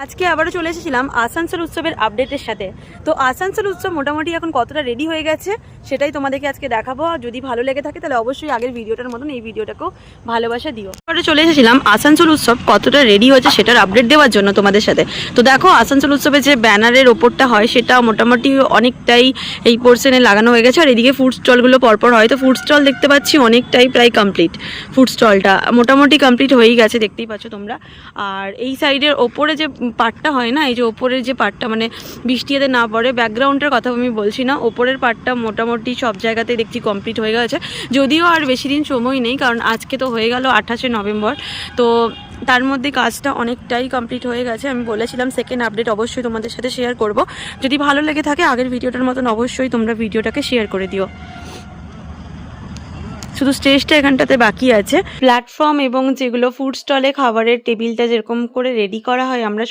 আজকে আবারও চলে এসেছিলাম আসানসোল উৎসবের আপডেটের সাথে। তো আসানসোল উৎসব মোটামুটি এখন কতটা রেডি হয়ে গেছে সেটাই তোমাদেরকে আজকে দেখাবো। আর যদি ভালো লেগে থাকে তাহলে অবশ্যই আগের ভিডিওটার মতন এই ভিডিওটাকেও ভালোবাসা দিও। এবারে চলে এসেছিলাম আসানসোল উৎসব কতটা রেডি হয়েছে সেটার আপডেট দেওয়ার জন্য তোমাদের সাথে। তো দেখো, আসানসোল উৎসবে যে ব্যানারের ওপরটা হয় সেটা মোটামুটি অনেকটাই এই পোর্শনে লাগানো হয়ে গেছে। আর এদিকে ফুড স্টলগুলো পরপর হয়, তো ফুড স্টল দেখতে পাচ্ছি অনেকটাই প্রায় কমপ্লিট। ফুড স্টলটা মোটামুটি কমপ্লিট হয়েই গেছে, দেখতেই পাচ্ছ তোমরা। আর এই সাইডের ওপরে যে পার্টটা হয় না, এই যে ওপরের যে পার্টটা মানে বৃষ্টি যাতে না পড়ে, ব্যাকগ্রাউন্ডের কথা আমি বলছি না, ওপরের পার্টটা মোটামুটি সব জায়গাতেই দেখছি কমপ্লিট হয়ে গেছে। যদিও আর বেশি দিন সময় নেই, কারণ আজকে তো হয়ে গেল 28শে নভেম্বর। তো তার মধ্যে কাজটা অনেকটাই কমপ্লিট হয়ে গেছে। আমি বলেছিলাম সেকেন্ড আপডেট অবশ্যই তোমাদের সাথে শেয়ার করব। যদি ভালো লেগে থাকে আগের ভিডিওটার মতন অবশ্যই তোমরা ভিডিওটাকে শেয়ার করে দিও। শুধু স্টেজটা এখানটাতে বাকি আছে। প্ল্যাটফর্ম এবং যেগুলো ফুড স্টলে খাবারের টেবিলটা যেরকম করে রেডি করা হয় আমরা